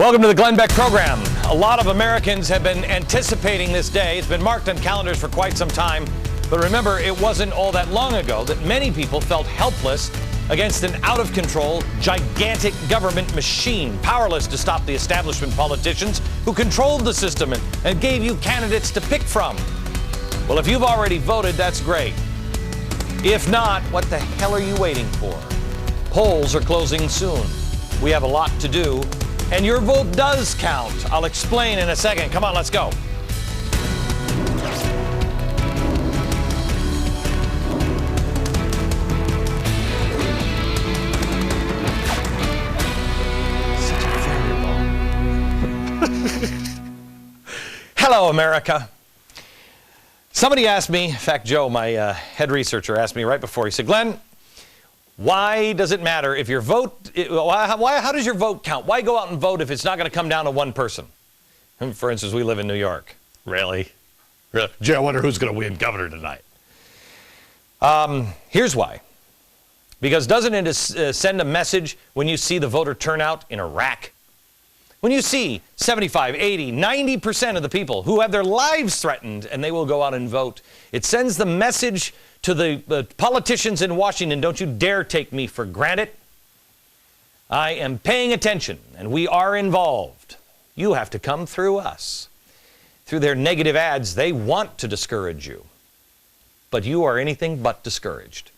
Welcome to the Glenn Beck program. A lot of Americans have been anticipating this day. It's been marked on calendars for quite some time. But remember, it wasn't all that long ago that many people felt helpless against an out-of-control, gigantic government machine, powerless to stop the establishment politicians who controlled the system and gave you candidates to pick from. Well, if you've already voted, that's great. If not, what the hell are you waiting for? Polls are closing soon. We have a lot to do. And your vote does count. I'll explain in a second. Come on, let's go. Hello, America. Somebody asked me, in fact, Joe, my head researcher, asked me right before. He said, Glenn, why does it matter if your vote, how does your vote count? Why go out and vote if it's not going to come down to one person? For instance, we live in New York. Really? Gee, I wonder who's going to win governor tonight. Here's why. Because doesn't it send a message when you see the voter turnout in Iraq? When you see 75, 80, 90% of the people who have their lives threatened and they will go out and vote, it sends the message to the politicians in Washington, don't you dare take me for granted. I am paying attention, and we are involved. You have to come through us. Through their negative ads, they want to discourage you. But you are anything but discouraged.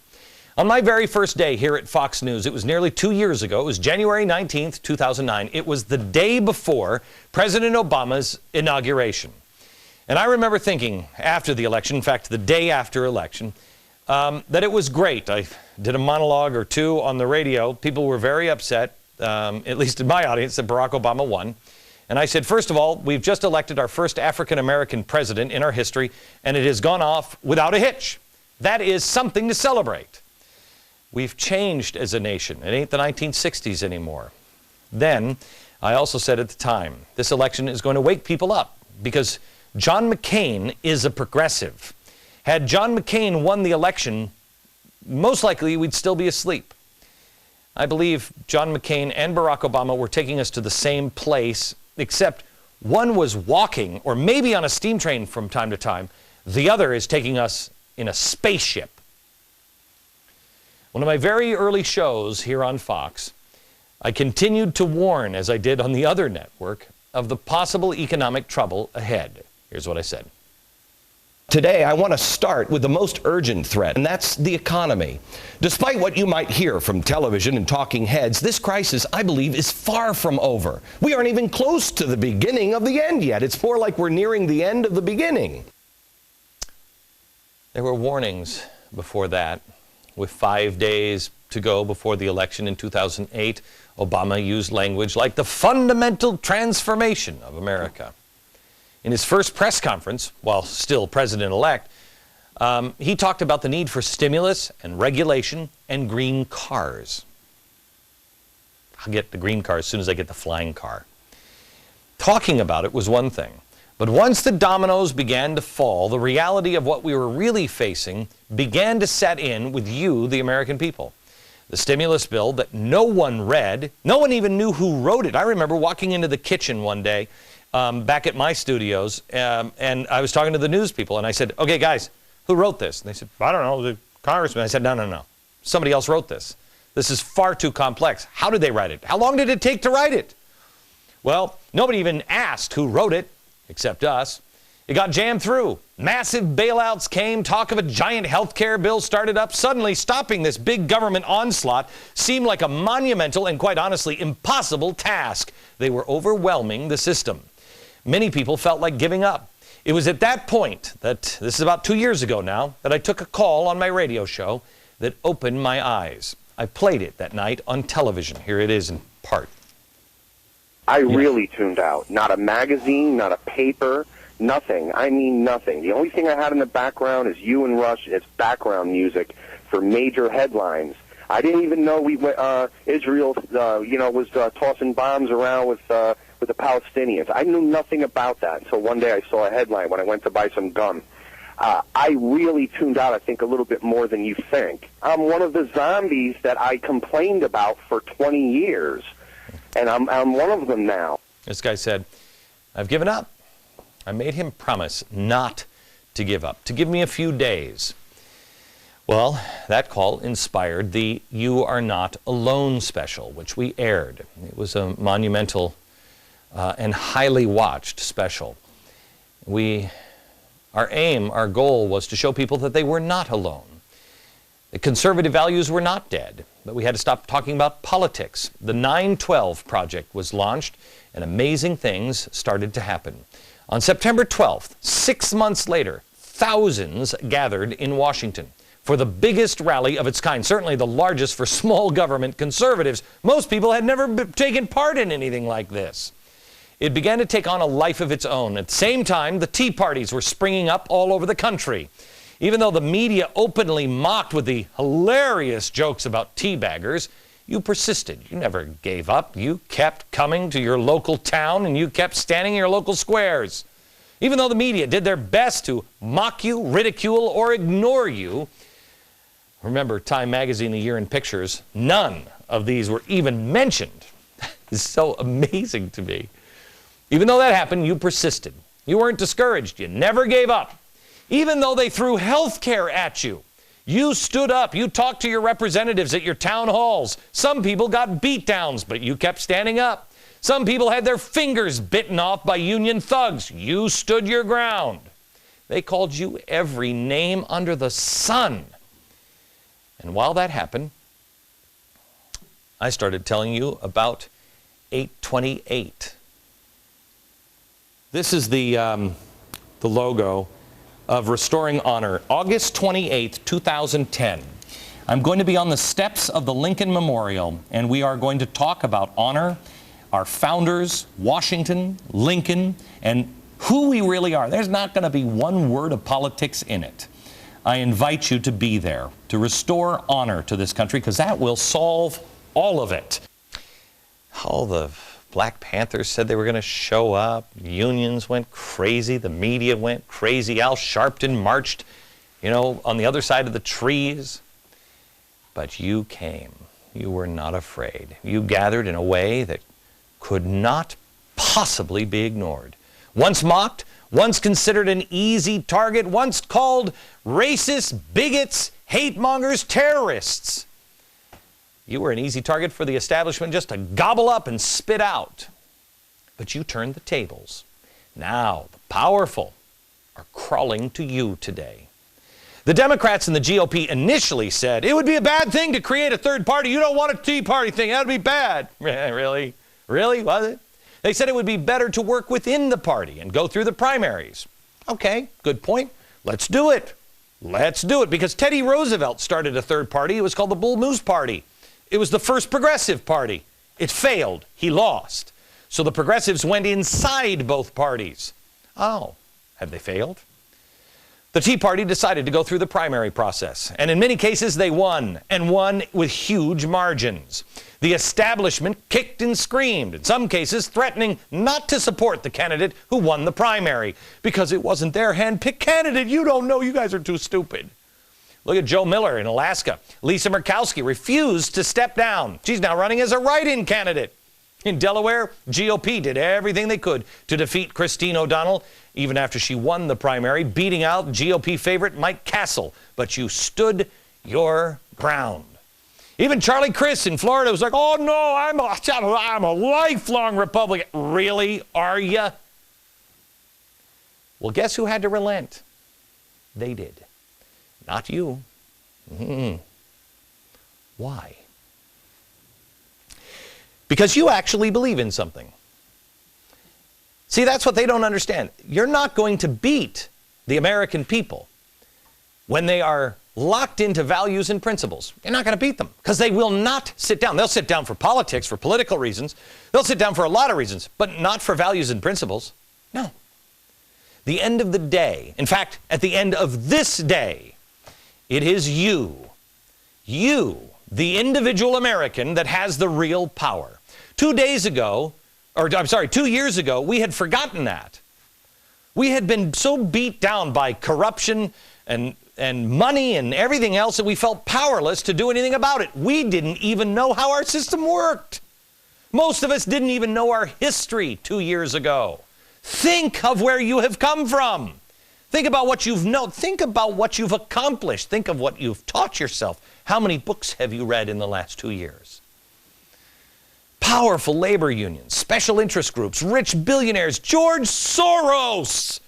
On my very first day here at Fox News, it was nearly 2 years ago. It was January 19th, 2009. It was the day before President Obama's inauguration. And I remember thinking after the election, in fact, the day after election, that it was great. I did a monologue or two on the radio. People were very upset, at least in my audience, that Barack Obama won. And I said, first of all, we've just elected our first African-American president in our history, and it has gone off without a hitch. That is something to celebrate. We've changed as a nation. It ain't the 1960s anymore. Then, I also said at the time, this election is going to wake people up because John McCain is a progressive. Had John McCain won the election, most likely we'd still be asleep. I believe John McCain and Barack Obama were taking us to the same place, except one was walking or maybe on a steam train from time to time. The other is taking us in a spaceship. One of my very early shows here on Fox, I continued to warn, as I did on the other network, of the possible economic trouble ahead. Here's what I said. Today, I want to start with the most urgent threat, and that's the economy. Despite what you might hear from television and talking heads, this crisis, I believe, is far from over. We aren't even close to the beginning of the end yet. It's more like we're nearing the end of the beginning. There were warnings before that. With 5 days to go before the election in 2008, Obama used language like the fundamental transformation of America. In his first press conference, while still president-elect, he talked about the need for stimulus and regulation and green cars. I'll get the green car as soon as I get the flying car. Talking about it was one thing. But once the dominoes began to fall, the reality of what we were really facing began to set in with you, the American people. The stimulus bill that no one read, no one even knew who wrote it. I remember walking into the kitchen one day back at my studios, and I was talking to the news people, and I said, okay, guys, who wrote this? And they said, I don't know, the congressman. I said, no. Somebody else wrote this. This is far too complex. How did they write it? How long did it take to write it? Well, nobody even asked who wrote it, except us. It got jammed through. Massive bailouts came. Talk of a giant health care bill started up. Suddenly, stopping this big government onslaught seemed like a monumental and, quite honestly, impossible task. They were overwhelming the system. Many people felt like giving up. It was at that point, this is about 2 years ago now, that I took a call on my radio show that opened my eyes. I played it that night on television. Here it is in part. I really tuned out. Not a magazine, not a paper, nothing. I mean nothing. The only thing I had in the background is you and Rush. It's background music for major headlines. I didn't even know Israel, was tossing bombs around with the Palestinians. I knew nothing about that until one day I saw a headline when I went to buy some gum. I really tuned out, I think, a little bit more than you think. I'm one of the zombies that I complained about for 20 years. And I'm one of them now. This guy said, I've given up. I made him promise not to give up, to give me a few days. Well, that call inspired the You Are Not Alone special, which we aired. It was a monumental and highly watched special. Our goal was to show people that they were not alone. The conservative values were not dead, but we had to stop talking about politics. The 9/12 Project was launched, and amazing things started to happen. On September 12th, 6 months later, thousands gathered in Washington for the biggest rally of its kind, certainly the largest for small government conservatives. Most people had never taken part in anything like this. It began to take on a life of its own. At the same time, the Tea Parties were springing up all over the country. Even though the media openly mocked with the hilarious jokes about teabaggers, you persisted. You never gave up. You kept coming to your local town, and you kept standing in your local squares. Even though the media did their best to mock you, ridicule, or ignore you, remember Time Magazine, A Year in Pictures, none of these were even mentioned. It's so amazing to me. Even though that happened, you persisted. You weren't discouraged. You never gave up. Even though they threw health care at you, you stood up. You talked to your representatives at your town halls. Some people got beat downs, but you kept standing up. Some people had their fingers bitten off by union thugs. You stood your ground. They called you every name under the sun. And while that happened, I started telling you about 828. This is the logo of Restoring Honor, August 28th, 2010. I'm going to be on the steps of the Lincoln Memorial, and we are going to talk about honor, our founders, Washington, Lincoln, and who we really are. There's not going to be one word of politics in it. I invite you to be there, to restore honor to this country, because that will solve all of it. All the Black Panthers said they were going to show up. Unions went crazy. The media went crazy. Al Sharpton marched, on the other side of the trees. But you came. You were not afraid. You gathered in a way that could not possibly be ignored. Once mocked, once considered an easy target, once called racists, bigots, hate mongers, terrorists. You were an easy target for the establishment just to gobble up and spit out. But you turned the tables. Now, the powerful are crawling to you today. The Democrats and the GOP initially said it would be a bad thing to create a third party. You don't want a Tea Party thing. That would be bad. Really? Really? Was it? They said it would be better to work within the party and go through the primaries. Okay, good point. Let's do it. Let's do it. Because Teddy Roosevelt started a third party. It was called the Bull Moose Party. It was the first progressive party. It failed. He lost. So the progressives went inside both parties. Oh, have they failed? The Tea Party decided to go through the primary process. And in many cases, they won, and won with huge margins. The establishment kicked and screamed, in some cases threatening not to support the candidate who won the primary because it wasn't their hand-picked candidate. You don't know. You guys are too stupid. Look at Joe Miller in Alaska. Lisa Murkowski refused to step down. She's now running as a write-in candidate. In Delaware, GOP did everything they could to defeat Christine O'Donnell, even after she won the primary, beating out GOP favorite Mike Castle. But you stood your ground. Even Charlie Crist in Florida was like, oh no, I'm a lifelong Republican. Really? Are you? Well, guess who had to relent? They did. Not you. Why? Because you actually believe in something. See, that's what they don't understand. You're not going to beat the American people when they are locked into values and principles. You're not going to beat them because they will not sit down. They'll sit down for politics, for political reasons. They'll sit down for a lot of reasons, but not for values and principles. No. The end of the day, in fact, at the end of this day, it is you, the individual American, that has the real power. 2 years ago, we had forgotten that. We had been so beat down by corruption and money and everything else that we felt powerless to do anything about it. We didn't even know how our system worked. Most of us didn't even know our history 2 years ago. Think of where you have come from. Think about what you've known. Think about what you've accomplished. Think of what you've taught yourself. How many books have you read in the last 2 years? Powerful labor unions, special interest groups, rich billionaires, George Soros.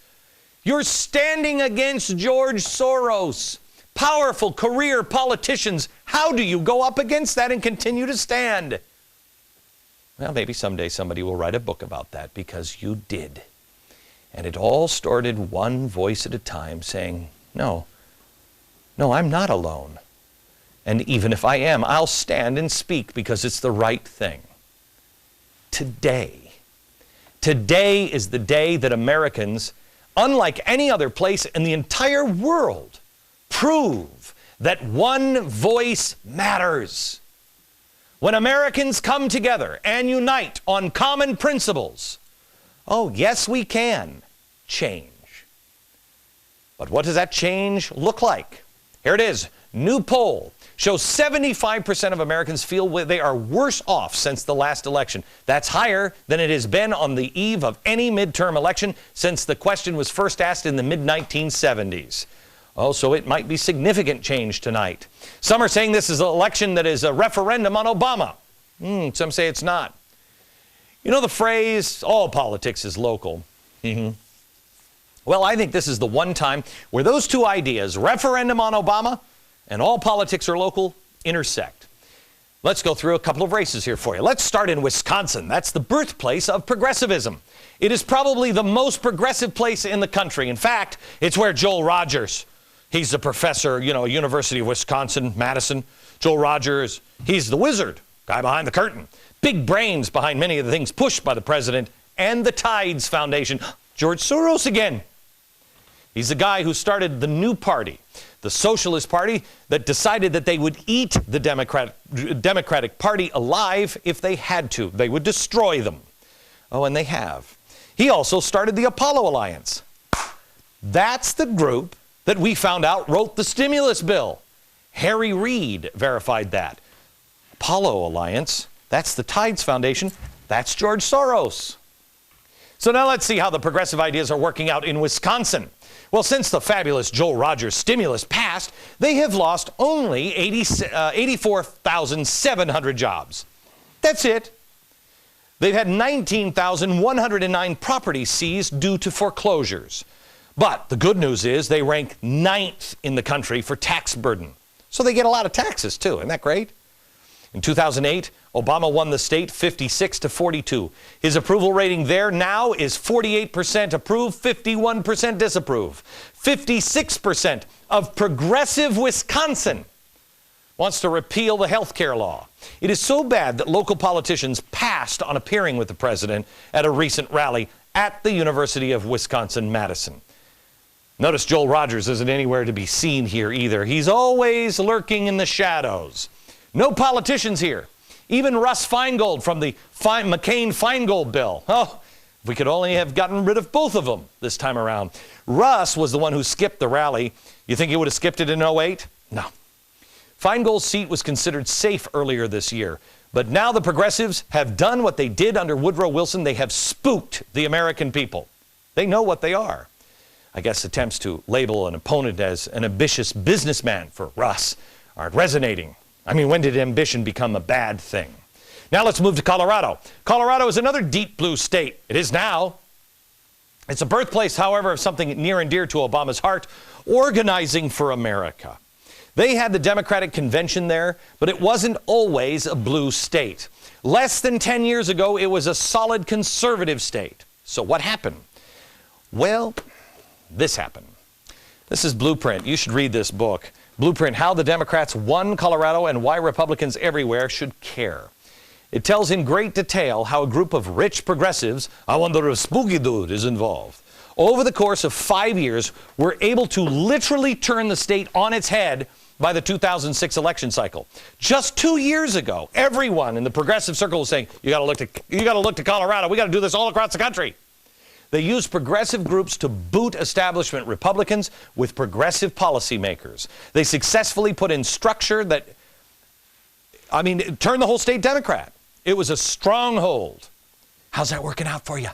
You're standing against George Soros. Powerful career politicians. How do you go up against that and continue to stand? Well, maybe someday somebody will write a book about that, because you did. And it all started one voice at a time saying, no, I'm not alone. And even if I am, I'll stand and speak because it's the right thing. Today is the day that Americans, unlike any other place in the entire world, prove that one voice matters. When Americans come together and unite on common principles, oh, yes, we can change. But what does that change look like? Here it is. New poll shows 75% of Americans feel they are worse off since the last election. That's higher than it has been on the eve of any midterm election since the question was first asked in the mid-1970s. Oh, so it might be significant change tonight. Some are saying this is an election that is a referendum on Obama. Some say it's not. You know the phrase, all politics is local. Well, I think this is the one time where those two ideas, referendum on Obama and all politics are local, intersect. Let's go through a couple of races here for you. Let's start in Wisconsin. That's the birthplace of progressivism. It is probably the most progressive place in the country. In fact, it's where Joel Rogers, he's the professor, University of Wisconsin, Madison. Joel Rogers, he's the wizard, guy behind the curtain. Big brains behind many of the things pushed by the president and the Tides Foundation. George Soros again. He's the guy who started the new party, the Socialist Party, that decided that they would eat the Democratic Party alive if they had to. They would destroy them. Oh, and they have. He also started the Apollo Alliance. That's the group that we found out wrote the stimulus bill. Harry Reid verified that. Apollo Alliance, that's the Tides Foundation, that's George Soros. So now let's see how the progressive ideas are working out in Wisconsin. Well, since the fabulous Joel Rogers stimulus passed, they have lost only 84,700 jobs. That's it. They've had 19,109 properties seized due to foreclosures. But the good news is they rank 9th in the country for tax burden. So they get a lot of taxes too. Isn't that great? In 2008, Obama won the state 56-42. His approval rating there now is 48% approve, 51% disapprove. 56% of progressive Wisconsin wants to repeal the health care law. It is so bad that local politicians passed on appearing with the president at a recent rally at the University of Wisconsin-Madison. Notice Joel Rogers isn't anywhere to be seen here either. He's always lurking in the shadows. No politicians here. Even Russ Feingold from the McCain-Feingold bill. Oh, if we could only have gotten rid of both of them this time around. Russ was the one who skipped the rally. You think he would have skipped it in 2008? No. Feingold's seat was considered safe earlier this year. But now the progressives have done what they did under Woodrow Wilson. They have spooked the American people. They know what they are. I guess attempts to label an opponent as an ambitious businessman for Russ aren't resonating. I mean, when did ambition become a bad thing? Now let's move to Colorado. Colorado is another deep blue state. It is now. It's a birthplace, however, of something near and dear to Obama's heart, organizing for America. They had the Democratic convention there, but it wasn't always a blue state. Less than 10 years ago, it was a solid conservative state. So what happened? Well, this happened. This is Blueprint. You should read this book. Blueprint, How the Democrats Won Colorado and Why Republicans Everywhere Should Care. It tells in great detail how a group of rich progressives, I wonder if Spooky Dude is involved, over the course of 5 years were able to literally turn the state on its head by the 2006 election cycle. Just 2 years ago, everyone in the progressive circle was saying, you got to look to Colorado. We got to do this all across the country. They used progressive groups to boot establishment Republicans with progressive policymakers. They successfully put in structure that, turned the whole state Democrat. It was a stronghold. How's that working out for you?